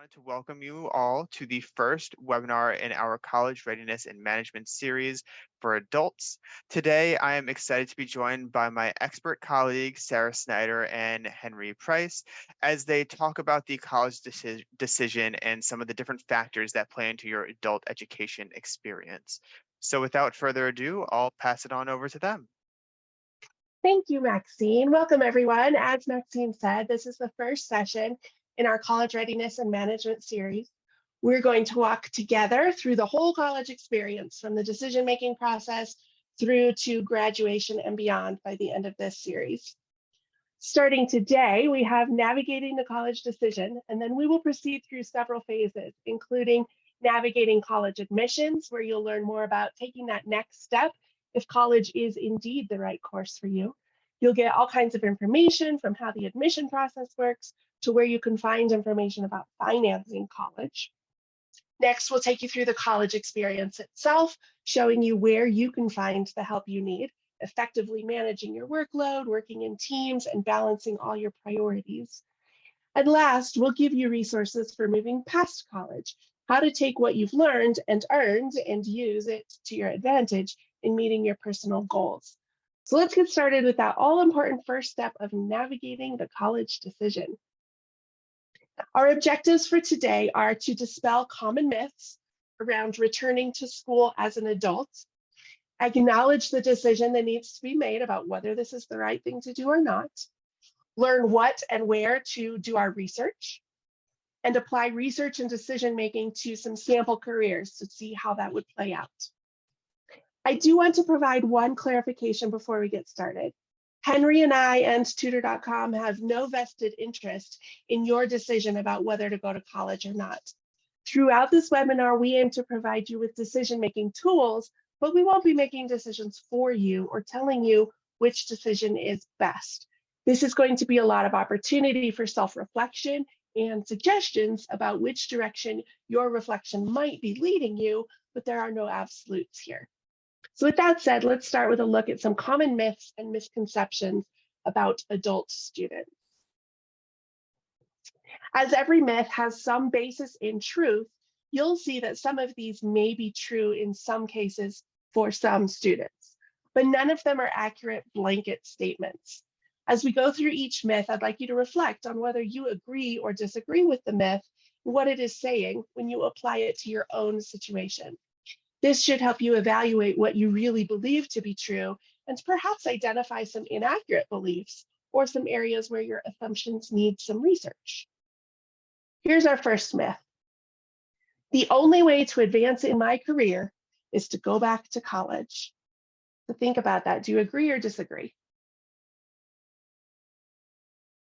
wanted to welcome you all to the first webinar in our College Readiness and Management series for adults. Today, I am excited to be joined by my expert colleagues, Sarah Snyder and Henry Price, as they talk about the college decision and some of the different factors that play into your adult education experience. So without further ado, I'll pass it on over to them. Thank you, Maxine. Welcome, everyone. As Maxine said, this is the first session in our College Readiness and Management series. We're going to walk together through the whole college experience, from the decision-making process through to graduation and beyond by the end of this series. Starting today, we have navigating the college decision, and then we will proceed through several phases, including navigating college admissions, where you'll learn more about taking that next step if college is indeed the right course for you. You'll get all kinds of information from how the admission process works to where you can find information about financing college. Next, we'll take you through the college experience itself, showing you where you can find the help you need, effectively managing your workload, working in teams, and balancing all your priorities. And last, we'll give you resources for moving past college, how to take what you've learned and earned and use it to your advantage in meeting your personal goals. So let's get started with that all-important first step of navigating the college decision. Our objectives for today are to dispel common myths around returning to school as an adult, acknowledge the decision that needs to be made about whether this is the right thing to do or not, learn what and where to do our research, and apply research and decision-making to some sample careers to see how that would play out. I do want to provide one clarification before we get started. Henry and I and Tutor.com have no vested interest in your decision about whether to go to college or not. Throughout this webinar, we aim to provide you with decision-making tools, but we won't be making decisions for you or telling you which decision is best. This is going to be a lot of opportunity for self-reflection and suggestions about which direction your reflection might be leading you, but there are no absolutes here. So with that said, let's start with a look at some common myths and misconceptions about adult students. As every myth has some basis in truth, you'll see that some of these may be true in some cases for some students, but none of them are accurate blanket statements. As we go through each myth, I'd like you to reflect on whether you agree or disagree with the myth and what it is saying when you apply it to your own situation. This should help you evaluate what you really believe to be true and perhaps identify some inaccurate beliefs or some areas where your assumptions need some research. Here's our first myth. The only way to advance in my career is to go back to college. So think about that. Do you agree or disagree?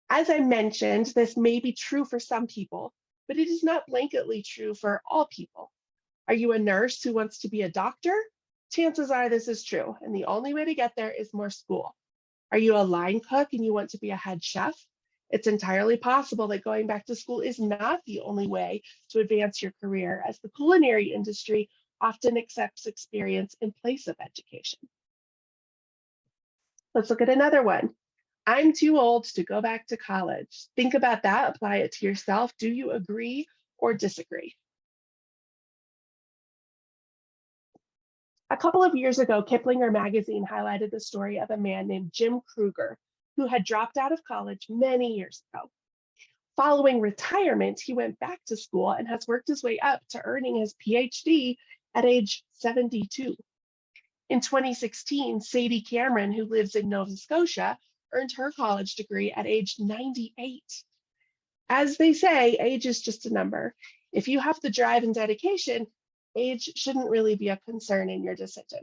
As I mentioned, this may be true for some people, but it is not blanketly true for all people. Are you a nurse who wants to be a doctor? Chances are this is true, and the only way to get there is more school. Are you a line cook and you want to be a head chef? It's entirely possible that going back to school is not the only way to advance your career, as the culinary industry often accepts experience in place of education. Let's look at another one. I'm too old to go back to college. Think about that, apply it to yourself. Do you agree or disagree? A couple of years ago, Kiplinger magazine highlighted the story of a man named Jim Kruger, who had dropped out of college many years ago. Following retirement, he went back to school and has worked his way up to earning his PhD at age 72. In 2016, Sadie Cameron, who lives in Nova Scotia, earned her college degree at age 98. As they say, age is just a number. If you have the drive and dedication, age shouldn't really be a concern in your decision.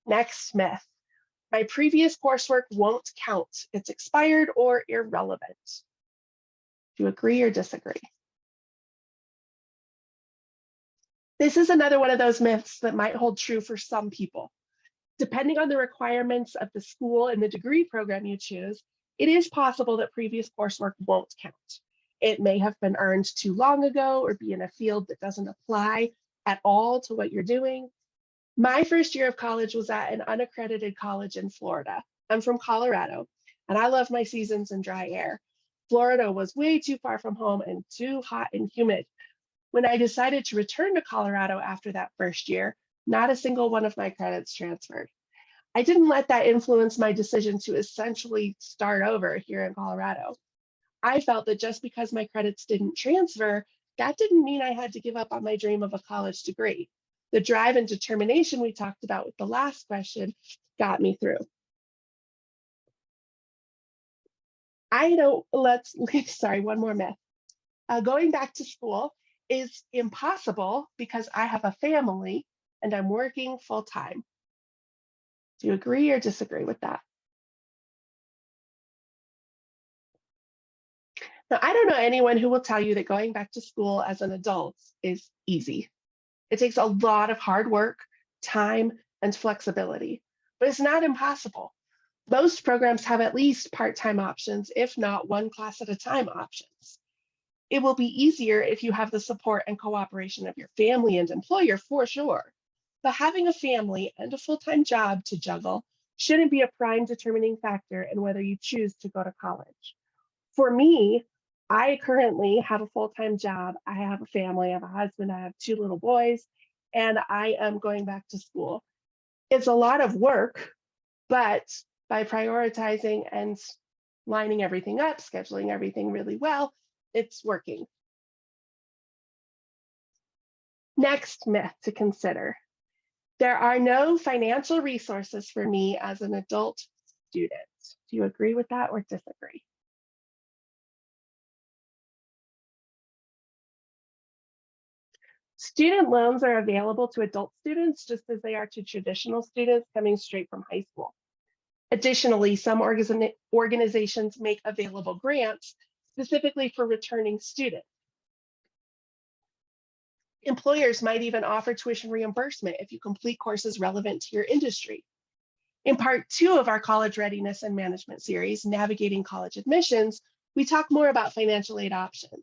Next myth. My previous coursework won't count. It's expired or irrelevant. Do you agree or disagree? This is another one of those myths that might hold true for some people. Depending on the requirements of the school and the degree program you choose, it is possible that previous coursework won't count. It may have been earned too long ago or be in a field that doesn't apply at all to what you're doing. My first year of college was at an unaccredited college in Florida. I'm from Colorado, and I love my seasons in dry air. Florida was way too far from home and too hot and humid. When I decided to return to Colorado after that first year, not a single one of my credits transferred. I didn't let that influence my decision to essentially start over here in Colorado. I felt that just because my credits didn't transfer, that didn't mean I had to give up on my dream of a college degree. The drive and determination we talked about with the last question got me through. Sorry, one more myth. Going back to school is impossible because I have a family and I'm working full time. Do you agree or disagree with that? Now, I don't know anyone who will tell you that going back to school as an adult is easy. It takes a lot of hard work, time, and flexibility, but it's not impossible. Most programs have at least part-time options, if not one class at a time options. It will be easier if you have the support and cooperation of your family and employer for sure. But having a family and a full-time job to juggle shouldn't be a prime determining factor in whether you choose to go to college. For me, I currently have a full-time job. I have a family, I have a husband, I have 2 little boys, and I am going back to school. It's a lot of work, but by prioritizing and lining everything up, scheduling everything really well, it's working. Next myth to consider. There are no financial resources for me as an adult student. Do you agree with that or disagree? Student loans are available to adult students just as they are to traditional students coming straight from high school. Additionally, some organizations make available grants specifically for returning students. Employers might even offer tuition reimbursement if you complete courses relevant to your industry. In part 2 of our College Readiness and Management series, Navigating College Admissions, we talk more about financial aid options.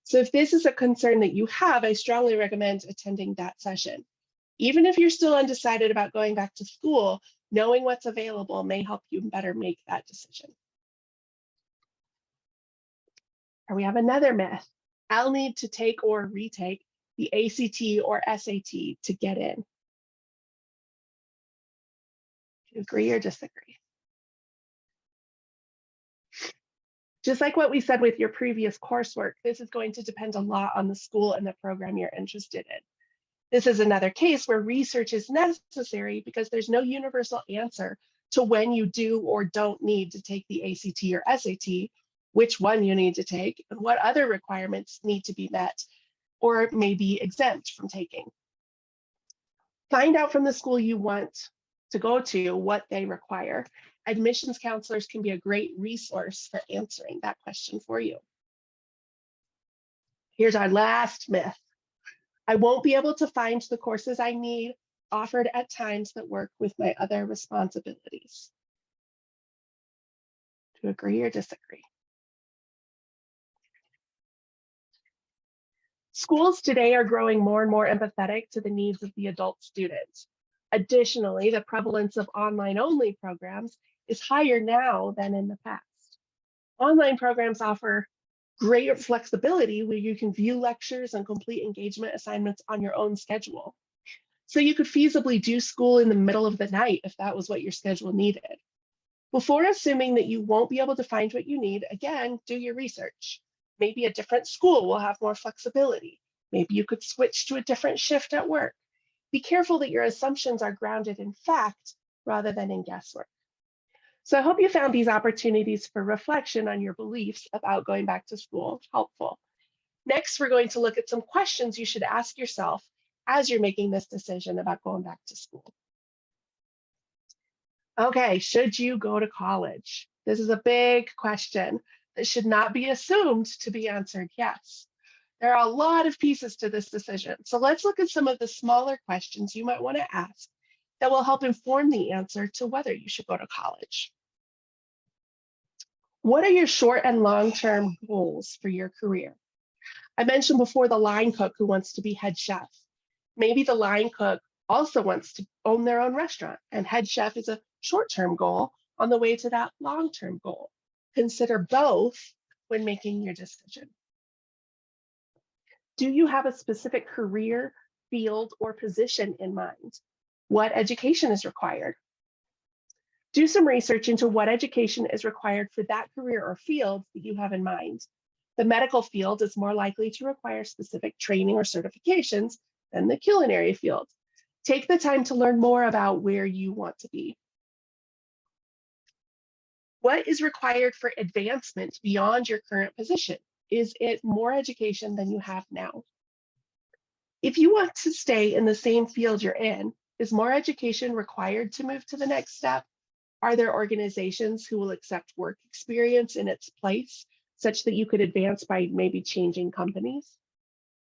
So if this is a concern that you have, I strongly recommend attending that session. Even if you're still undecided about going back to school, knowing what's available may help you better make that decision. Or we have another myth. I'll need to take or retake the ACT or SAT to get in. Do you agree or disagree? Just like what we said with your previous coursework, this is going to depend a lot on the school and the program you're interested in. This is another case where research is necessary because there's no universal answer to when you do or don't need to take the ACT or SAT, which one you need to take, and what other requirements need to be met or may be exempt from taking. Find out from the school you want to go to what they require. Admissions counselors can be a great resource for answering that question for you. Here's our last myth. I won't be able to find the courses I need offered at times that work with my other responsibilities. Do you agree or disagree? Schools today are growing more and more empathetic to the needs of the adult student. Additionally, the prevalence of online-only programs is higher now than in the past. Online programs offer greater flexibility where you can view lectures and complete engagement assignments on your own schedule. So you could feasibly do school in the middle of the night if that was what your schedule needed. Before assuming that you won't be able to find what you need, again, do your research. Maybe a different school will have more flexibility. Maybe you could switch to a different shift at work. Be careful that your assumptions are grounded in fact rather than in guesswork. So I hope you found these opportunities for reflection on your beliefs about going back to school helpful. Next, we're going to look at some questions you should ask yourself as you're making this decision about going back to school. Okay, should you go to college? This is a big question that should not be assumed to be answered yes. There are a lot of pieces to this decision. So let's look at some of the smaller questions you might want to ask that will help inform the answer to whether you should go to college. What are your short and long-term goals for your career? I mentioned before the line cook who wants to be head chef. Maybe the line cook also wants to own their own restaurant, and head chef is a short-term goal on the way to that long-term goal. Consider both when making your decision? Do you have a specific career, field, or position in mind? What education is required? Do some research into what education is required for that career or field that you have in mind. The medical field is more likely to require specific training or certifications than the culinary field. Take the time to learn more about where you want to be. What is required for advancement beyond your current position? Is it more education than you have now? If you want to stay in the same field you're in, is more education required to move to the next step? Are there organizations who will accept work experience in its place, such that you could advance by maybe changing companies?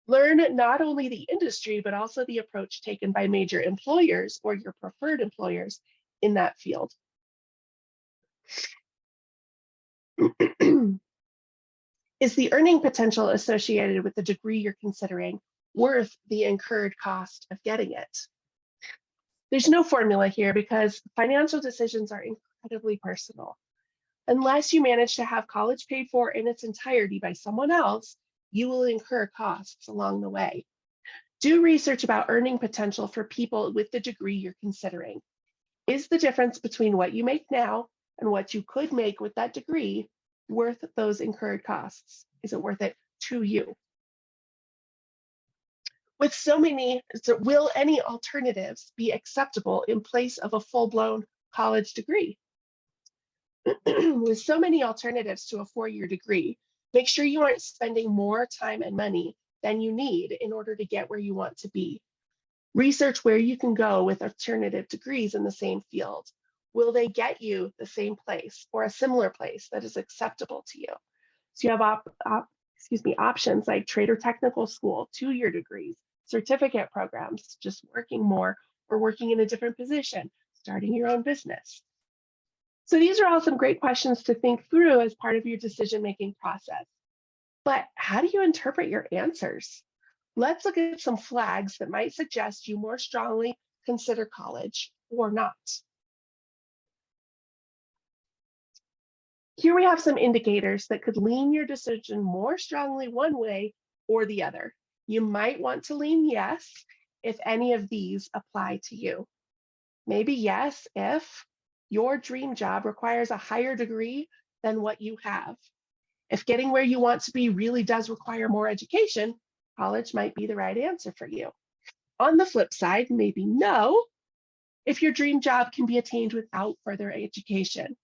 Learn not only the industry, but also the approach taken by major employers or your preferred employers in that field. Is the earning potential associated with the degree you're considering worth the incurred cost of getting it? There's no formula here because financial decisions are incredibly personal. Unless you manage to have college paid for in its entirety by someone else, you will incur costs along the way. Do research about earning potential for people with the degree you're considering. Is the difference between what you make now and what you could make with that degree worth those incurred costs? Is it worth it to you? Will any alternatives be acceptable in place of a full-blown college degree? With so many alternatives to a four-year degree, make sure you aren't spending more time and money than you need in order to get where you want to be. Research where you can go with alternative degrees in the same field. Will they get you the same place or a similar place that is acceptable to you? So you have options like trade or technical school, two-year degrees, certificate programs, just working more or working in a different position, starting your own business. So these are all some great questions to think through as part of your decision-making process. But how do you interpret your answers? Let's look at some flags that might suggest you more strongly consider college or not. Here we have some indicators that could lean your decision more strongly one way or the other. You might want to lean yes if any of these apply to you. Maybe yes if your dream job requires a higher degree than what you have. If getting where you want to be really does require more education, college might be the right answer for you. On the flip side, maybe no, if your dream job can be attained without further education.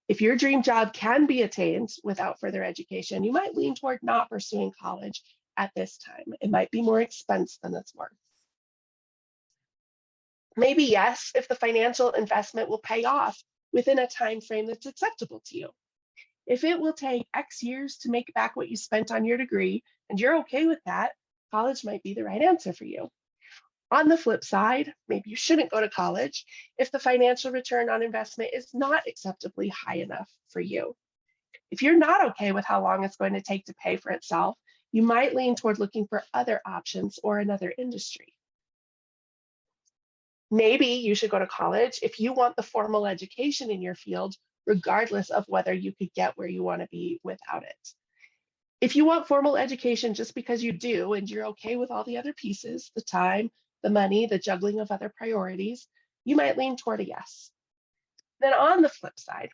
If your dream job can be attained without further education, you might lean toward not pursuing college at this time. It might be more expense than it's worth. Maybe yes, if the financial investment will pay off within a time frame that's acceptable to you. If it will take X years to make back what you spent on your degree, and you're okay with that, college might be the right answer for you. On the flip side, maybe you shouldn't go to college if the financial return on investment is not acceptably high enough for you. If you're not okay with how long it's going to take to pay for itself, you might lean toward looking for other options or another industry. Maybe you should go to college if you want the formal education in your field, regardless of whether you could get where you want to be without it. If you want formal education just because you do and you're okay with all the other pieces, the time, the money, the juggling of other priorities, you might lean toward a yes. Then on the flip side,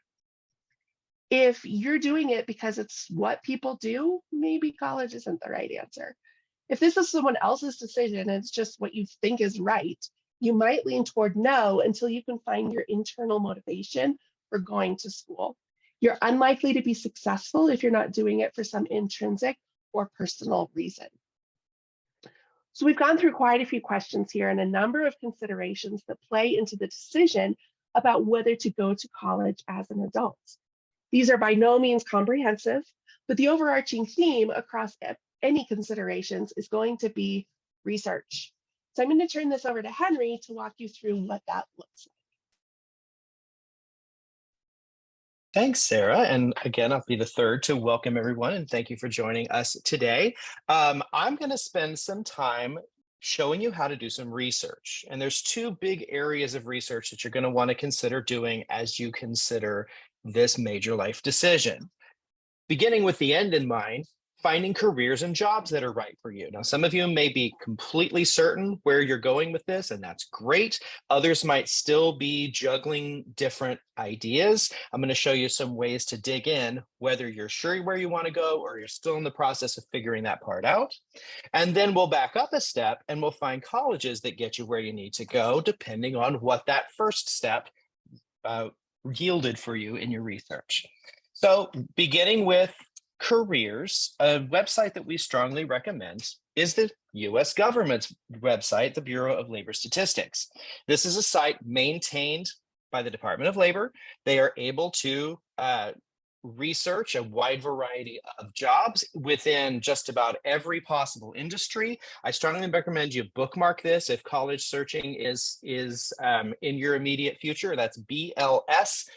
if you're doing it because it's what people do, maybe college isn't the right answer. If this is someone else's decision and it's just what you think is right, you might lean toward no until you can find your internal motivation for going to school. You're unlikely to be successful if you're not doing it for some intrinsic or personal reason. So we've gone through quite a few questions here and a number of considerations that play into the decision about whether to go to college as an adult. These are by no means comprehensive, but the overarching theme across any considerations is going to be research. So I'm going to turn this over to Henry to walk you through what that looks like. Thanks, Sarah. And again, I'll be the third to welcome everyone and thank you for joining us today. I'm going to spend some time showing you how to do some research. And there's two big areas of research that you're going to want to consider doing as you consider this major life decision. beginning with the end in mind, finding careers and jobs that are right for you. Now, some of you may be completely certain where you're going with this, and that's great. Others might still be juggling different ideas. I'm going to show you some ways to dig in, whether you're sure where you want to go or you're still in the process of figuring that part out. And then we'll back up a step and we'll find colleges that get you where you need to go, depending on what that first step yielded for you in your research. So beginning with careers, a website that we strongly recommend is the US government's website, the Bureau of Labor Statistics. This is a site maintained by the Department of Labor. They are able to research a wide variety of jobs within just about every possible industry. I strongly recommend you bookmark this if college searching is in your immediate future. That's bls.gov.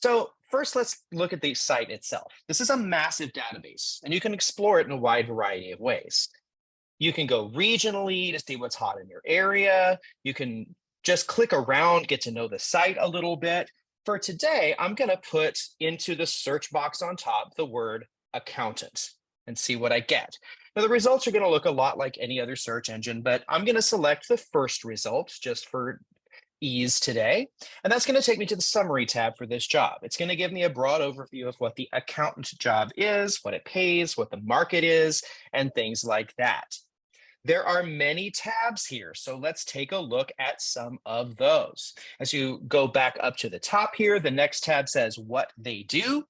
So first, let's look at the site itself. This is a massive database, and you can explore it in a wide variety of ways. You can go regionally to see what's hot in your area. You can just click around, get to know the site a little bit. For today, I'm going to put into the search box on top the word accountant and see what I get. Now, the results are going to look a lot like any other search engine, but I'm going to select the first result just for ease today. And that's going to take me to the summary tab for this job. It's going to give me a broad overview of what the accountant job is, what it pays, what the market is, and things like that. There are many tabs here, so let's take a look at some of those. As you go back up to the top here, the next tab says what they do,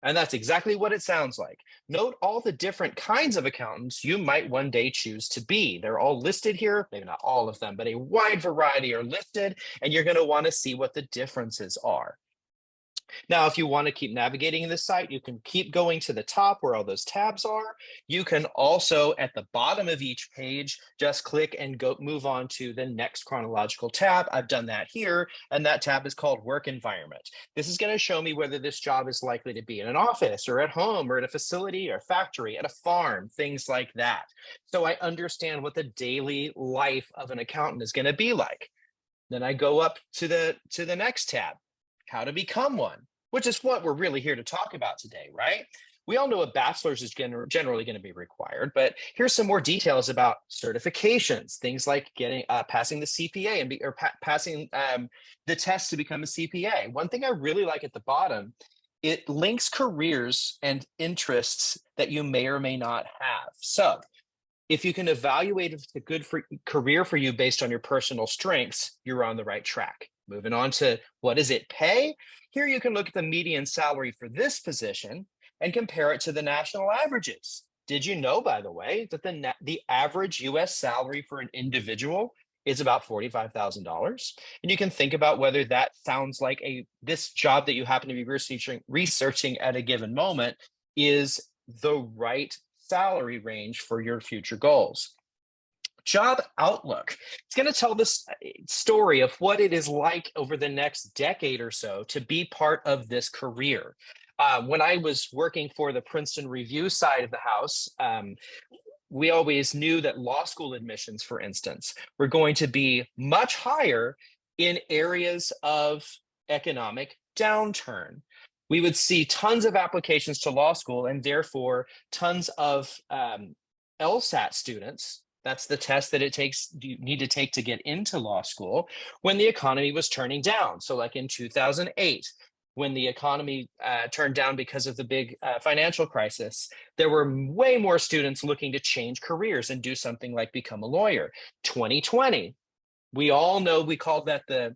and that's exactly what it sounds like. Note all the different kinds of accountants you might one day choose to be. They're all listed here, maybe not all of them, but a wide variety are listed, and you're going to want to see what the differences are. Now, if you want to keep navigating in the site, you can keep going to the top where all those tabs are. You can also, at the bottom of each page, just click and go move on to the next chronological tab. I've done that here, and that tab is called Work Environment. This is going to show me whether this job is likely to be in an office or at home or at a facility or factory, at a farm, things like that. So I understand what the daily life of an accountant is going to be like. Then I go up to the next tab, how to become one, which is what we're really here to talk about today, right? We all know a bachelor's is generally going to be required, but here's some more details about certifications, things like passing the CPA and passing the test to become a CPA. One thing I really like at the bottom, it links careers and interests that you may or may not have. So if you can evaluate if it's a good career for you based on your personal strengths, you're on the right track. Moving on to what does it pay? Here you can look at the median salary for this position and compare it to the national averages. Did you know, by the way, that the average US salary for an individual is about $45,000? And you can think about whether that sounds like this job that you happen to be researching at a given moment is the right salary range for your future goals. Job outlook. It's going to tell this story of what it is like over the next decade or so to be part of this career. When I was working for the Princeton Review side of the house, we always knew that law school admissions, for instance, were going to be much higher in areas of economic downturn. We would see tons of applications to law school and therefore tons of LSAT students. That's the test that you need to take to get into law school when the economy was turning down. So like in 2008, when the economy turned down because of the big financial crisis, there were way more students looking to change careers and do something like become a lawyer. 2020, we all know we called that the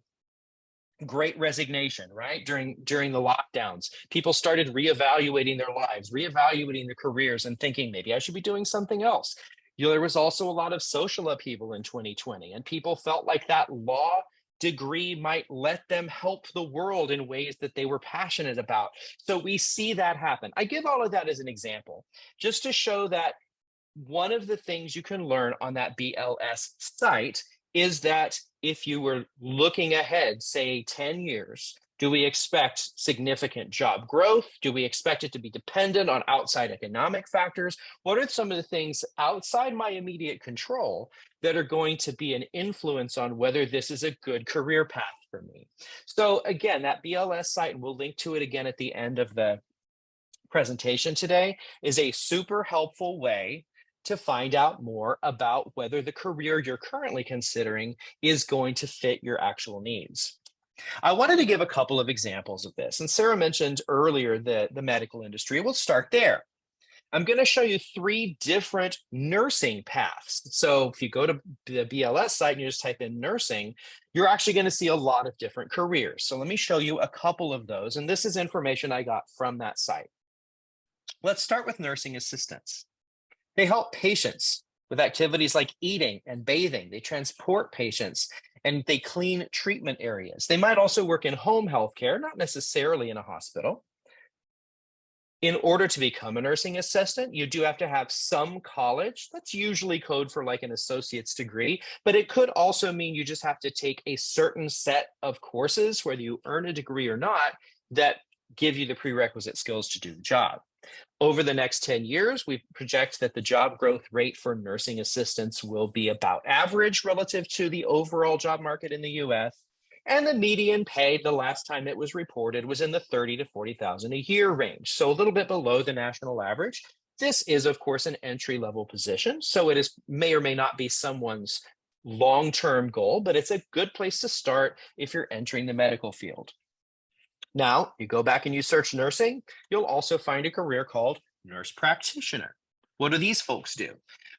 Great Resignation, right? During the lockdowns, people started reevaluating their lives, reevaluating their careers and thinking, maybe I should be doing something else. There was also a lot of social upheaval in 2020, and people felt like that law degree might let them help the world in ways that they were passionate about. So we see that happen. I give all of that as an example, just to show that one of the things you can learn on that BLS site is that if you were looking ahead, say 10 years, Do we expect significant job growth? Do we expect it to be dependent on outside economic factors? What are some of the things outside my immediate control that are going to be an influence on whether this is a good career path for me? So again, that BLS site, and we'll link to it again at the end of the presentation today, is a super helpful way to find out more about whether the career you're currently considering is going to fit your actual needs. I wanted to give a couple of examples of this, and Sarah mentioned earlier the medical industry. We'll start there. I'm going to show you 3 different nursing paths. So if you go to the BLS site and you just type in nursing, you're actually going to see a lot of different careers. So let me show you a couple of those, and this is information I got from that site. Let's start with nursing assistants. They help patients with activities like eating and bathing. They transport patients and they clean treatment areas. They might also work in home health care, not necessarily in a hospital. In order to become a nursing assistant, you do have to have some college. That's usually code for like an associate's degree, but it could also mean you just have to take a certain set of courses, whether you earn a degree or not, that give you the prerequisite skills to do the job. Over the next 10 years, we project that the job growth rate for nursing assistants will be about average relative to the overall job market in the US. And the median pay, the last time it was reported, was in the $30,000 to $40,000 a year range, so a little bit below the national average. This is, of course, an entry-level position, so it may or may not be someone's long-term goal, but it's a good place to start if you're entering the medical field. Now, you go back and you search nursing, you'll also find a career called nurse practitioner. What do these folks do?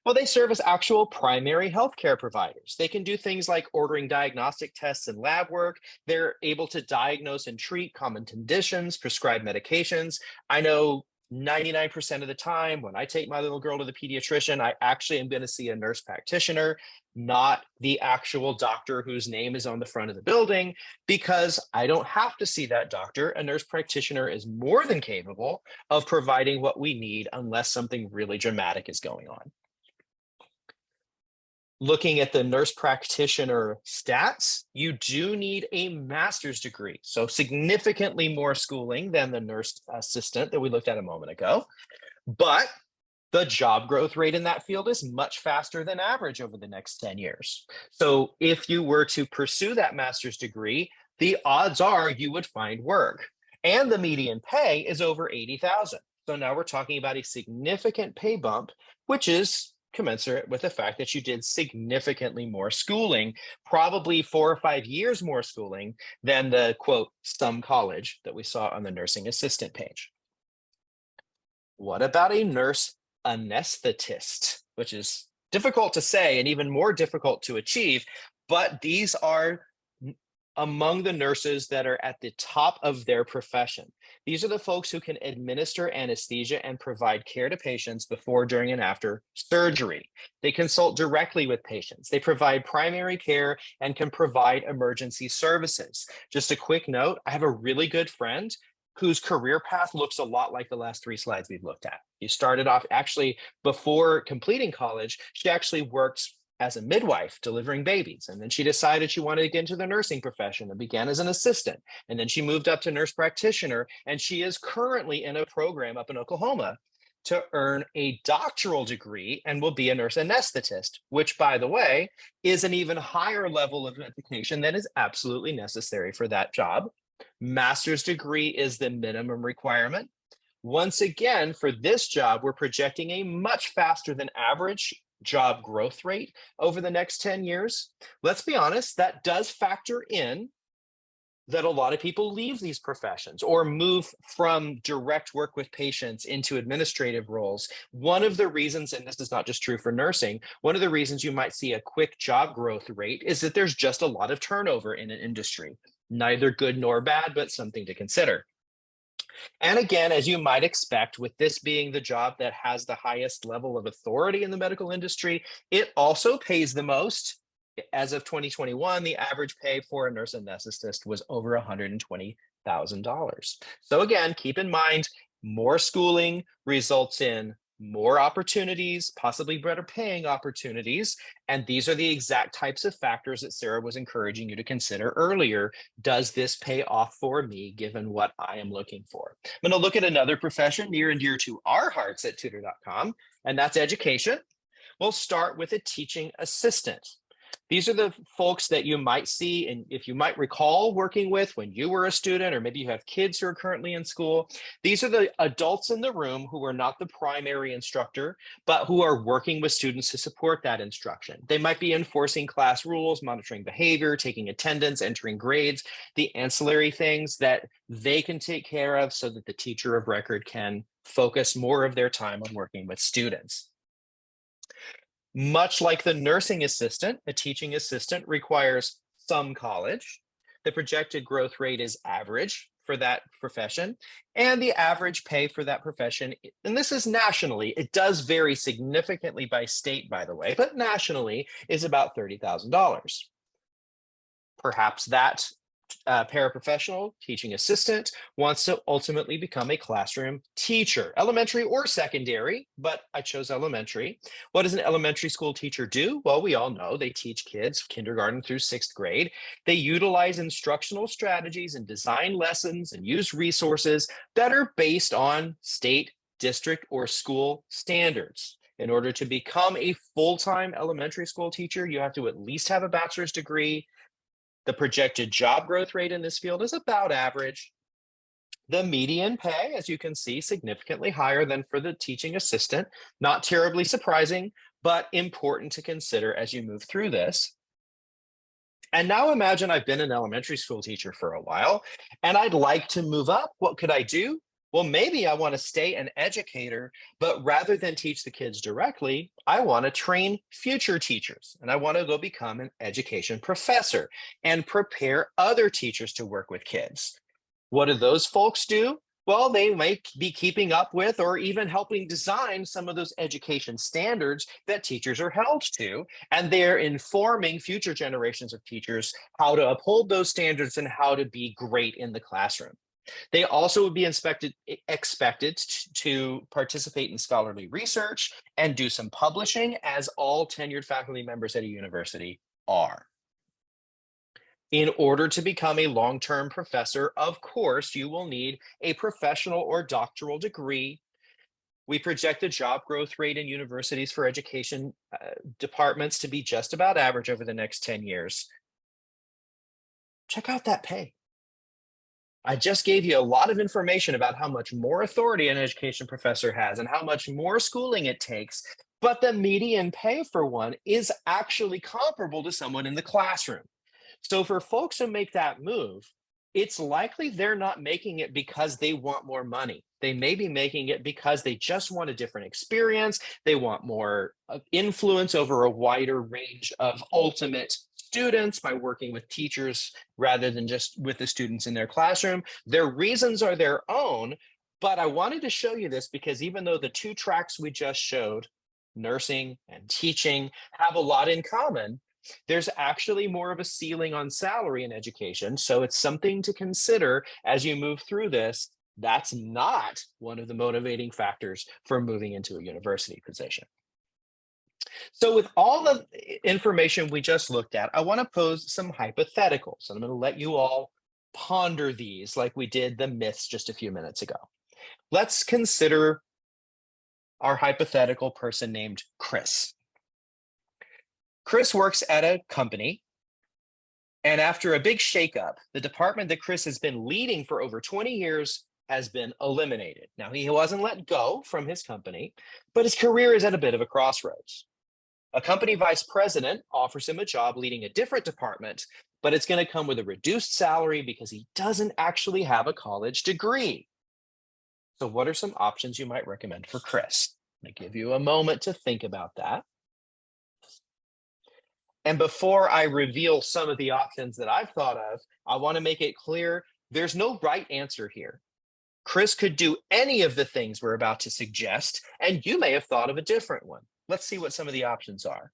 Well, they serve as actual primary healthcare providers. They can do things like ordering diagnostic tests and lab work. They're able to diagnose and treat common conditions, prescribe medications. I know 99% of the time when I take my little girl to the pediatrician, I actually am going to see a nurse practitioner, not the actual doctor whose name is on the front of the building, because I don't have to see that doctor. A nurse practitioner is more than capable of providing what we need unless something really dramatic is going on. Looking at the nurse practitioner stats, you do need a master's degree, so significantly more schooling than the nurse assistant that we looked at a moment ago. But the job growth rate in that field is much faster than average over the next 10 years. So if you were to pursue that master's degree, the odds are you would find work. And the median pay is over $80,000. So now we're talking about a significant pay bump, which is commensurate with the fact that you did significantly more schooling, probably 4 or 5 years more schooling than the quote, some college that we saw on the nursing assistant page. What about a nurse anesthetist, which is difficult to say and even more difficult to achieve, but these are among the nurses that are at the top of their profession. These are the folks who can administer anesthesia and provide care to patients before, during, and after surgery. They consult directly with patients. They provide primary care and can provide emergency services. Just a quick note, I have a really good friend whose career path looks a lot like the last 3 slides we've looked at. She started off actually before completing college, she actually worked as a midwife delivering babies. And then she decided she wanted to get into the nursing profession and began as an assistant. And then she moved up to nurse practitioner. And she is currently in a program up in Oklahoma to earn a doctoral degree and will be a nurse anesthetist, which, by the way, is an even higher level of education that is absolutely necessary for that job. Master's degree is the minimum requirement. Once again, for this job, we're projecting a much faster than average job growth rate over the next 10 years. Let's be honest, that does factor in that a lot of people leave these professions or move from direct work with patients into administrative roles. One of the reasons, and this is not just true for nursing, one of the reasons you might see a quick job growth rate is that there's just a lot of turnover in an industry. Neither good nor bad, but something to consider. And again, as you might expect, with this being the job that has the highest level of authority in the medical industry, it also pays the most. As of 2021, the average pay for a nurse anesthetist was over $120,000. So again, keep in mind, more schooling results in more opportunities, possibly better paying opportunities. And these are the exact types of factors that Sarah was encouraging you to consider earlier. Does this pay off for me given what I am looking for? I'm going to look at another profession near and dear to our hearts at Tutor.com, and that's education. We'll start with a teaching assistant. These are the folks that you might see, and if you might recall working with when you were a student, or maybe you have kids who are currently in school. These are the adults in the room who are not the primary instructor, but who are working with students to support that instruction. They might be enforcing class rules, monitoring behavior, taking attendance, entering grades, the ancillary things that they can take care of so that the teacher of record can focus more of their time on working with students. Much like the nursing assistant, a teaching assistant requires some college. The projected growth rate is average for that profession, and the average pay for that profession, and this is nationally, it does vary significantly by state, by the way, but nationally is about $30,000. Perhaps that paraprofessional teaching assistant wants to ultimately become a classroom teacher, elementary or secondary, but I chose elementary. What does an elementary school teacher do? Well, we all know they teach kids kindergarten through 6th grade. They utilize instructional strategies and design lessons and use resources that are based on state, district, or school standards. In order to become a full-time elementary school teacher, you have to at least have a bachelor's degree. The projected job growth rate in this field is about average. The median pay, as you can see, significantly higher than for the teaching assistant. Not terribly surprising, but important to consider as you move through this. And now imagine I've been an elementary school teacher for a while, and I'd like to move up. What could I do? Well, maybe I want to stay an educator, but rather than teach the kids directly, I want to train future teachers, and I want to go become an education professor and prepare other teachers to work with kids. What do those folks do? Well, they might be keeping up with or even helping design some of those education standards that teachers are held to, and they're informing future generations of teachers how to uphold those standards and how to be great in the classroom. They also would be expected to participate in scholarly research and do some publishing, as all tenured faculty members at a university are. In order to become a long-term professor, of course, you will need a professional or doctoral degree. We project the job growth rate in universities for education departments to be just about average over the next 10 years. Check out that pay. I just gave you a lot of information about how much more authority an education professor has and how much more schooling it takes, but the median pay for one is actually comparable to someone in the classroom. So for folks who make that move, it's likely they're not making it because they want more money. They may be making it because they just want a different experience. They want more influence over a wider range of ultimate students by working with teachers rather than just with the students in their classroom. Their reasons are their own, but I wanted to show you this because even though the two tracks we just showed, nursing and teaching, have a lot in common, there's actually more of a ceiling on salary in education. So it's something to consider as you move through this. That's not one of the motivating factors for moving into a university position. So with all the information we just looked at, I want to pose some hypotheticals. And I'm going to let you all ponder these like we did the myths just a few minutes ago. Let's consider our hypothetical person named Chris. Chris works at a company, and after a big shakeup, the department that Chris has been leading for over 20 years has been eliminated. Now, he wasn't let go from his company, but his career is at a bit of a crossroads. A company vice president offers him a job leading a different department, but it's going to come with a reduced salary because he doesn't actually have a college degree. So what are some options you might recommend for Chris? I'm going to give you a moment to think about that. And before I reveal some of the options that I've thought of, I want to make it clear there's no right answer here. Chris could do any of the things we're about to suggest, and you may have thought of a different one. Let's see what some of the options are.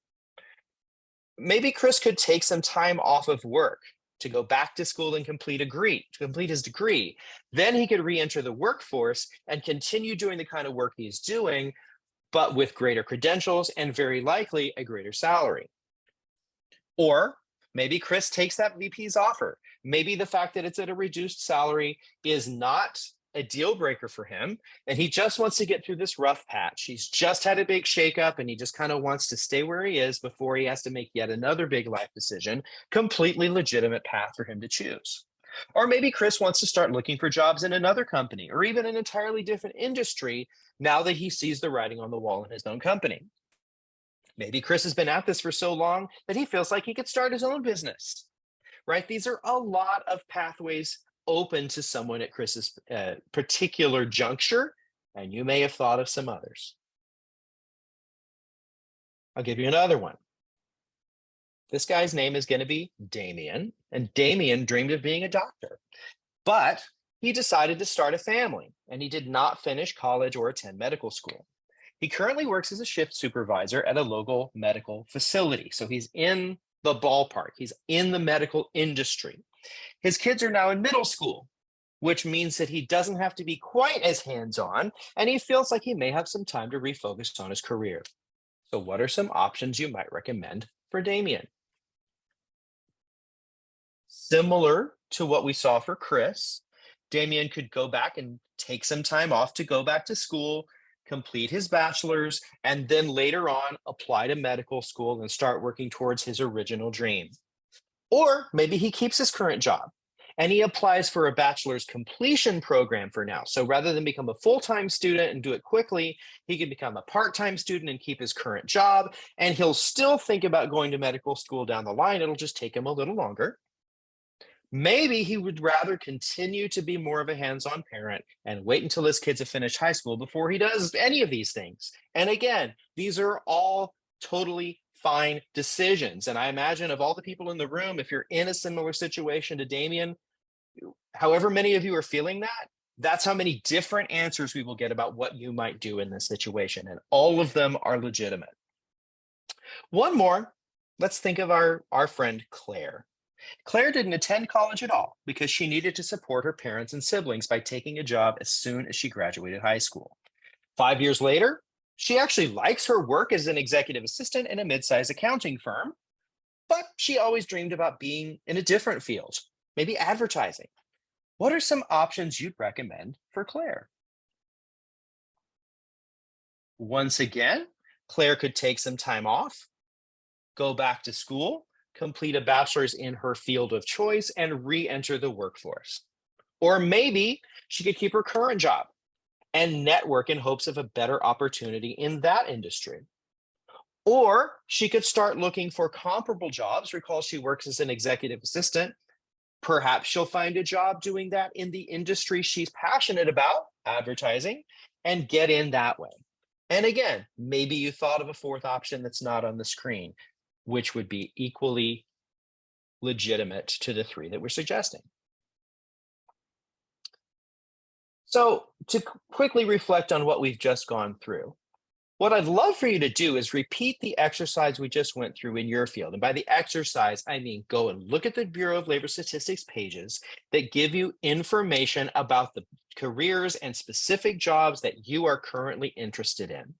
Maybe Chris could take some time off of work to go back to school and complete his degree. Then he could re-enter the workforce and continue doing the kind of work he's doing, but with greater credentials and very likely a greater salary. Or maybe Chris takes that VP's offer. Maybe the fact that it's at a reduced salary is not a deal breaker for him, and he just wants to get through this rough patch. He's just had a big shakeup, and he just kind of wants to stay where he is before he has to make yet another big life decision. Completely legitimate path for him to choose. Or maybe Chris wants to start looking for jobs in another company or even an entirely different industry now that he sees the writing on the wall in his own company. Maybe Chris has been at this for so long that he feels like he could start his own business, right? These are a lot of pathways open to someone at Chris's particular juncture, and you may have thought of some others. I'll give you another one. This guy's name is going to be Damian, and Damian dreamed of being a doctor, but he decided to start a family, and he did not finish college or attend medical school. He currently works as a shift supervisor at a local medical facility. So he's in the ballpark. He's in the medical industry. His kids are now in middle school, which means that he doesn't have to be quite as hands-on, and he feels like he may have some time to refocus on his career. So what are some options you might recommend for Damian? Similar to what we saw for Chris, Damian could go back and take some time off to go back to school, complete his bachelor's, and then later on apply to medical school and start working towards his original dream. Or maybe he keeps his current job and he applies for a bachelor's completion program for now. So rather than become a full-time student and do it quickly, he can become a part-time student and keep his current job, and he'll still think about going to medical school down the line. It'll just take him a little longer. Maybe he would rather continue to be more of a hands-on parent and wait until his kids have finished high school before he does any of these things. And again, these are all totally fine decisions. And I imagine of all the people in the room, if you're in a similar situation to Damian, however many of you are feeling that, that's how many different answers we will get about what you might do in this situation. And all of them are legitimate. One more, let's think of our friend Claire. Claire didn't attend college at all because she needed to support her parents and siblings by taking a job as soon as she graduated high school. 5 years later, she actually likes her work as an executive assistant in a mid-sized accounting firm, but she always dreamed about being in a different field, maybe advertising. What are some options you'd recommend for Claire? Once again, Claire could take some time off, go back to school, complete a bachelor's in her field of choice, and re-enter the workforce. Or maybe she could keep her current job and network in hopes of a better opportunity in that industry. Or she could start looking for comparable jobs. Recall she works as an executive assistant. Perhaps she'll find a job doing that in the industry she's passionate about, advertising, and get in that way. And again, maybe you thought of a fourth option that's not on the screen, which would be equally legitimate to the three that we're suggesting. So to quickly reflect on what we've just gone through, what I'd love for you to do is repeat the exercise we just went through in your field. And by the exercise, I mean go and look at the Bureau of Labor Statistics pages that give you information about the careers and specific jobs that you are currently interested in.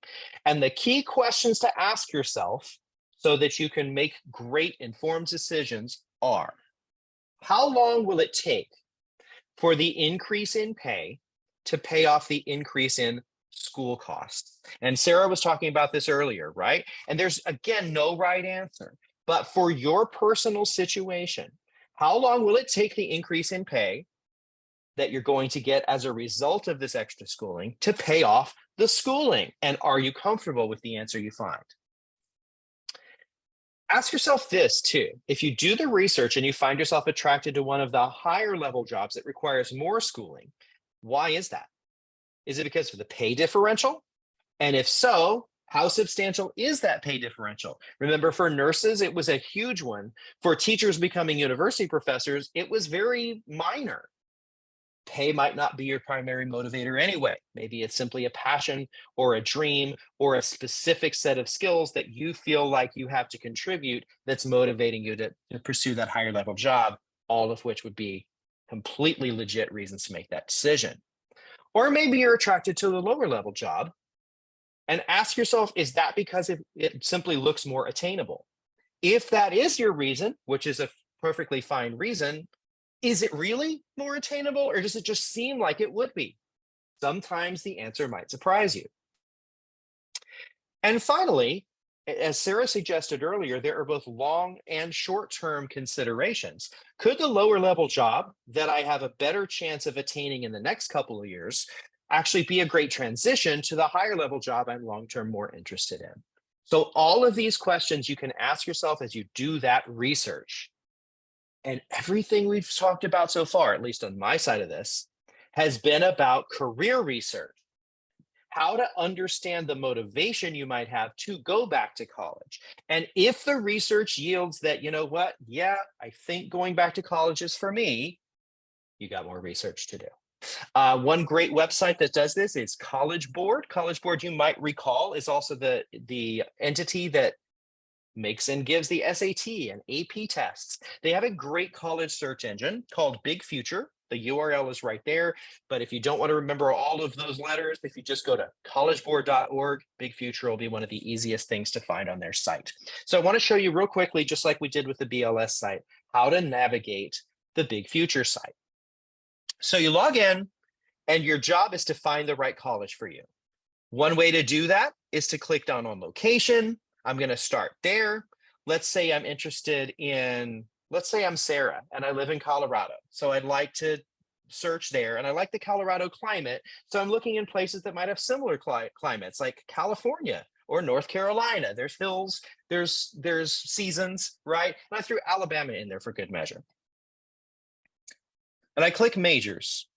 And the key questions to ask yourself so that you can make great informed decisions are: how long will it take for the increase in pay to pay off the increase in school costs? And Sarah was talking about this earlier, right? And there's, again, no right answer. But for your personal situation, how long will it take the increase in pay that you're going to get as a result of this extra schooling to pay off the schooling? And are you comfortable with the answer you find? Ask yourself this too. If you do the research and you find yourself attracted to one of the higher level jobs that requires more schooling, why is that? Is it because of the pay differential? And if so, how substantial is that pay differential? Remember, for nurses, it was a huge one. For teachers becoming university professors, it was very minor. Pay might not be your primary motivator anyway. Maybe it's simply a passion or a dream or a specific set of skills that you feel like you have to contribute that's motivating you to pursue that higher level job, all of which would be completely legit reasons to make that decision. Or maybe you're attracted to the lower level job And ask yourself, is that because it simply looks more attainable? If that is your reason, which is a perfectly fine reason, is it really more attainable, or does it just seem like it would be? Sometimes the answer might surprise you. And finally, as Sarah suggested earlier, there are both long and short-term considerations. Could the lower level job that I have a better chance of attaining in the next couple of years actually be a great transition to the higher level job I'm long-term more interested in? So all of these questions you can ask yourself as you do that research. And everything we've talked about so far, at least on my side of this, has been about career research, how to understand the motivation you might have to go back to college. And if the research yields that, you know what, yeah, I think going back to college is for me, you got more research to do. One great website that does this is College Board. College Board, you might recall, is also the entity that makes and gives the SAT and AP tests. They have a great college search engine called Big Future. The URL is right there. But if you don't want to remember all of those letters, if you just go to collegeboard.org, Big Future will be one of the easiest things to find on their site. So I want to show you real quickly, just like we did with the BLS site, how to navigate the Big Future site. So you log in, and your job is to find the right college for you. One way to do that is to click down on location. I'm going to start there. Let's say I'm interested in, let's say I'm Sarah and I live in Colorado. So I'd like to search there, and I like the Colorado climate. So I'm looking in places that might have similar climates like California or North Carolina. There's hills, there's seasons, right? And I threw Alabama in there for good measure. And I click majors.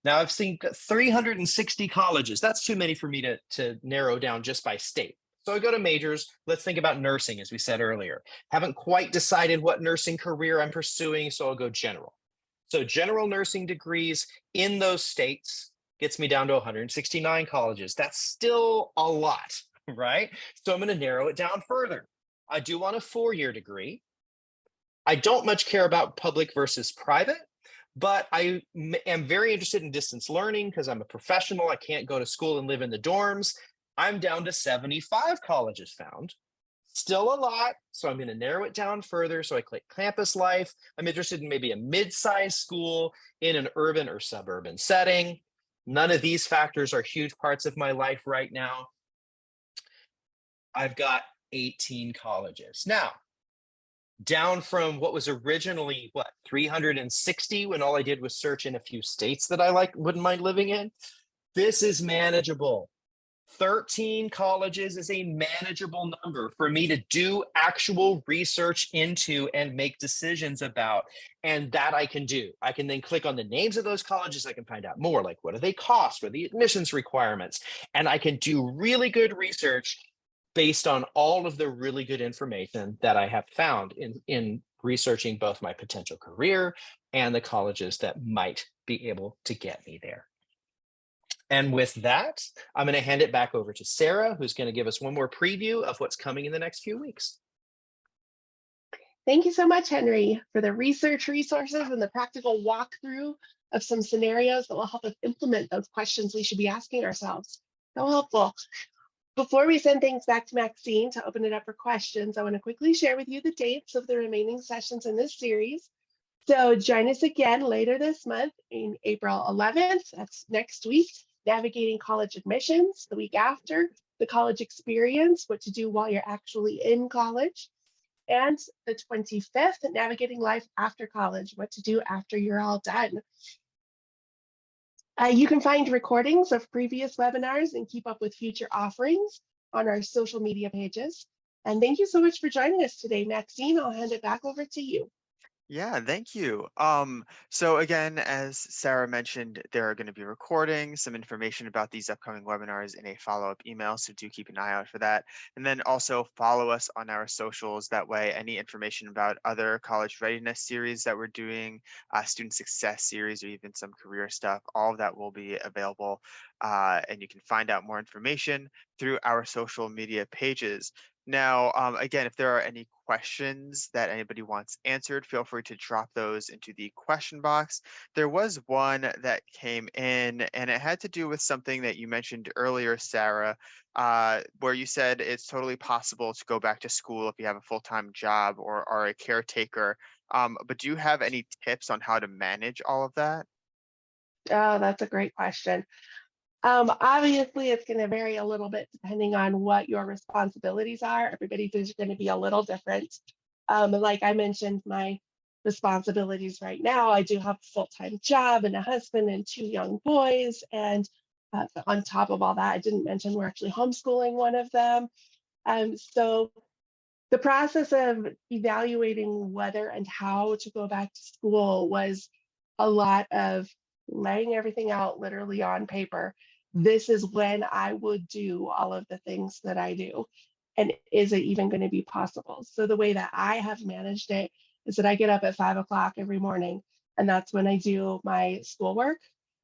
Now I've seen 360 colleges. That's too many for me to narrow down just by state. So I go to majors. Let's think about nursing, as we said earlier. Haven't quite decided what nursing career I'm pursuing, so I'll go general. So general nursing degrees in those states gets me down to 169 colleges. That's still a lot, right? So I'm going to narrow it down further. I do want a 4-year degree. I don't much care about public versus private, but I am very interested in distance learning because I'm a professional. I can't go to school and live in the dorms. I'm down to 75 colleges found. Still a lot, so I'm going to narrow it down further. So I click campus life. I'm interested in maybe a mid-sized school in an urban or suburban setting. None of these factors are huge parts of my life right now. I've got 18 colleges. Now, down from what was originally 360 when all I did was search in a few states that I wouldn't mind living in. This is manageable. 13 colleges is a manageable number for me to do actual research into and make decisions about, and that I can do. I can then click on the names of those colleges. I can find out more, like what do they cost, what are the admissions requirements, and I can do really good research based on all of the really good information that I have found in researching both my potential career and the colleges that might be able to get me there. And with that, I'm going to hand it back over to Sarah, who's going to give us one more preview of what's coming in the next few weeks. Thank you so much, Henry, for the research resources and the practical walkthrough of some scenarios that will help us implement those questions we should be asking ourselves. So helpful. Before we send things back to Maxine to open it up for questions, I want to quickly share with you the dates of the remaining sessions in this series. So join us again later this month in April 11th, that's next week, Navigating College Admissions, the week after, the college experience, what to do while you're actually in college, and the 25th, Navigating Life After College, what to do after you're all done. You can find recordings of previous webinars and keep up with future offerings on our social media pages. And thank you so much for joining us today, Maxine. I'll hand it back over to you. Yeah, thank you. So again, as Sarah mentioned, there are going to be recordings, some information about these upcoming webinars in a follow-up email, so do keep an eye out for that. And then also follow us on our socials. That way, any information about other college readiness series that we're doing, student success series, or even some career stuff, all of that will be available. And you can find out more information through our social media pages. Now, again, if there are any questions that anybody wants answered, feel free to drop those into the question box. There was one that came in, and it had to do with something that you mentioned earlier, Sarah, where you said it's totally possible to go back to school if you have a full-time job or are a caretaker. But do you have any tips on how to manage all of that? Oh, that's a great question. Obviously, it's going to vary a little bit depending on what your responsibilities are. Everybody's is going to be a little different. Like I mentioned, my responsibilities right now, I do have a full-time job and a husband and two young boys. And on top of all that, I didn't mention we're actually homeschooling one of them. So the process of evaluating whether and how to go back to school was a lot of laying everything out literally on paper. This is when I would do all of the things that I do. And is it even going to be possible? So the way that I have managed it is that I get up at 5 o'clock every morning, and that's when I do my schoolwork.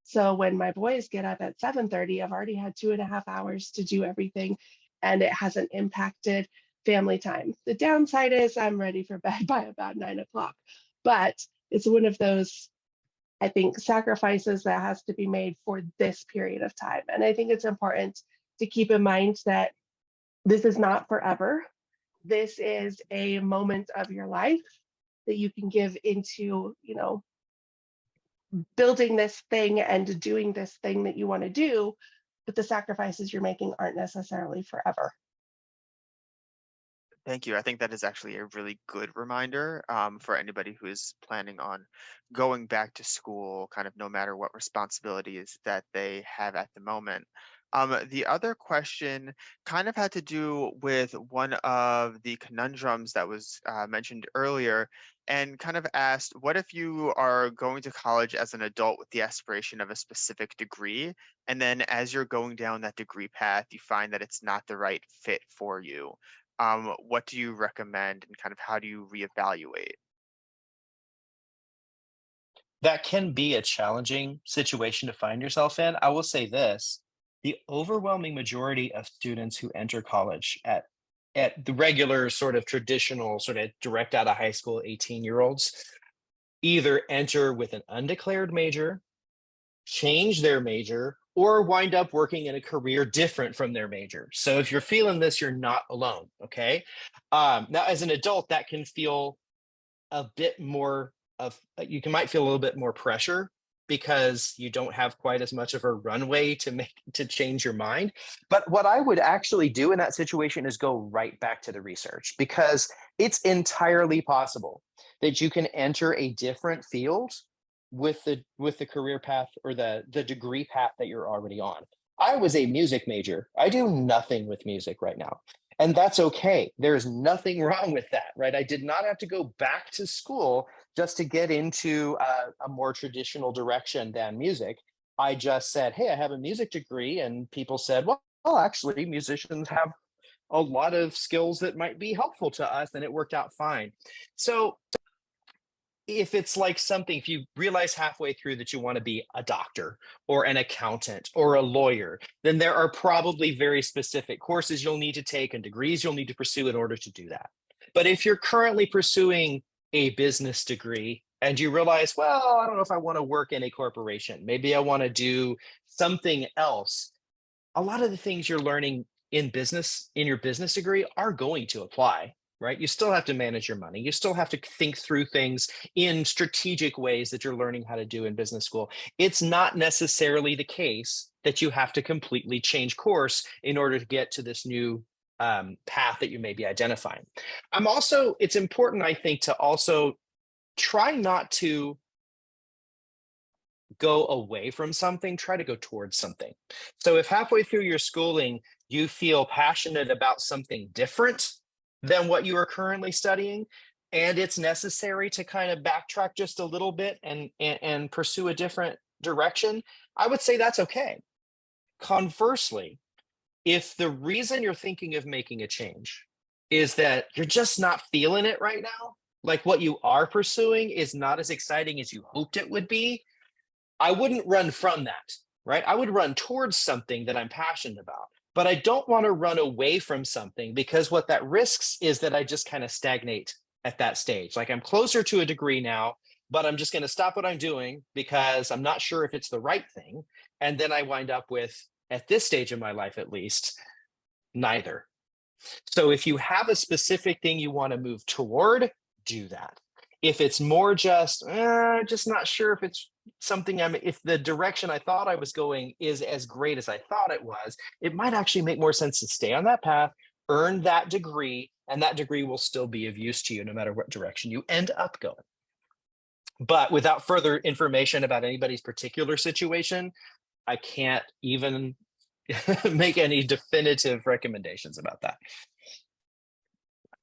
So when my boys get up at 7:30, I've already had 2.5 hours to do everything, and it hasn't impacted family time. The downside is I'm ready for bed by about 9 o'clock, but it's one of those, I think, sacrifices that has to be made for this period of time. And I think it's important to keep in mind that this is not forever. This is a moment of your life that you can give into, building this thing and doing this thing that you want to do, but the sacrifices you're making aren't necessarily forever. Thank you. I think that is actually a really good reminder for anybody who is planning on going back to school, kind of no matter what responsibilities that they have at the moment. The other question kind of had to do with one of the conundrums that was mentioned earlier and kind of asked, what if you are going to college as an adult with the aspiration of a specific degree, and then as you're going down that degree path, you find that it's not the right fit for you? What do you recommend and kind of how do you reevaluate? That can be a challenging situation to find yourself in. I will say this, the overwhelming majority of students who enter college at the regular sort of traditional sort of direct out of high school 18-year-olds either enter with an undeclared major, change their major, or wind up working in a career different from their major. So if you're feeling this, you're not alone. Okay. Now, as an adult, that can feel a bit more of might feel a little bit more pressure because you don't have quite as much of a runway to change your mind. But what I would actually do in that situation is go right back to the research, because it's entirely possible that you can enter a different field with the career path or the degree path that you're already on. I was a music major. I do nothing with music right now. And that's okay. There's nothing wrong with that, right? I did not have to go back to school just to get into a more traditional direction than music. I just said, hey, I have a music degree. And people said, well, actually, musicians have a lot of skills that might be helpful to us. And it worked out fine. So if it's like something, if you realize halfway through that you want to be a doctor or an accountant or a lawyer, then there are probably very specific courses you'll need to take and degrees you'll need to pursue in order to do that. But if you're currently pursuing a business degree and you realize, well, I don't know if I want to work in a corporation, maybe I want to do something else, a lot of the things you're learning in your business degree are going to apply, right? You still have to manage your money. You still have to think through things in strategic ways that you're learning how to do in business school. It's not necessarily the case that you have to completely change course in order to get to this new path that you may be identifying. It's important, I think, to also try not to go away from something, try to go towards something. So if halfway through your schooling, you feel passionate about something different than what you are currently studying, and it's necessary to kind of backtrack just a little bit and pursue a different direction, I would say that's okay. Conversely, if the reason you're thinking of making a change is that you're just not feeling it right now, like what you are pursuing is not as exciting as you hoped it would be, I wouldn't run from that, right? I would run towards something that I'm passionate about. but I don't want to run away from something, because what that risks is that I just kind of stagnate at that stage. Like I'm closer to a degree now, but I'm just going to stop what I'm doing because I'm not sure if it's the right thing. And then I wind up with, at this stage in my life at least, neither. So if you have a specific thing you want to move toward, do that. If it's more just not sure if it's something if the direction I thought I was going is as great as I thought it was, it might actually make more sense to stay on that path, earn that degree, and that degree will still be of use to you no matter what direction you end up going. But without further information about anybody's particular situation, I can't even make any definitive recommendations about that.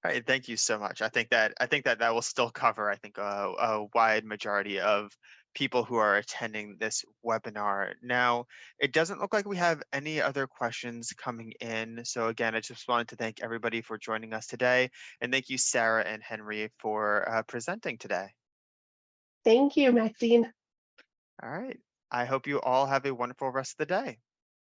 All right, thank you so much. I think that will still cover, I think, a wide majority of people who are attending this webinar. Now, it doesn't look like we have any other questions coming in. So again, I just wanted to thank everybody for joining us today. And thank you, Sarah and Henry, for presenting today. Thank you, Maxine. All right. I hope you all have a wonderful rest of the day.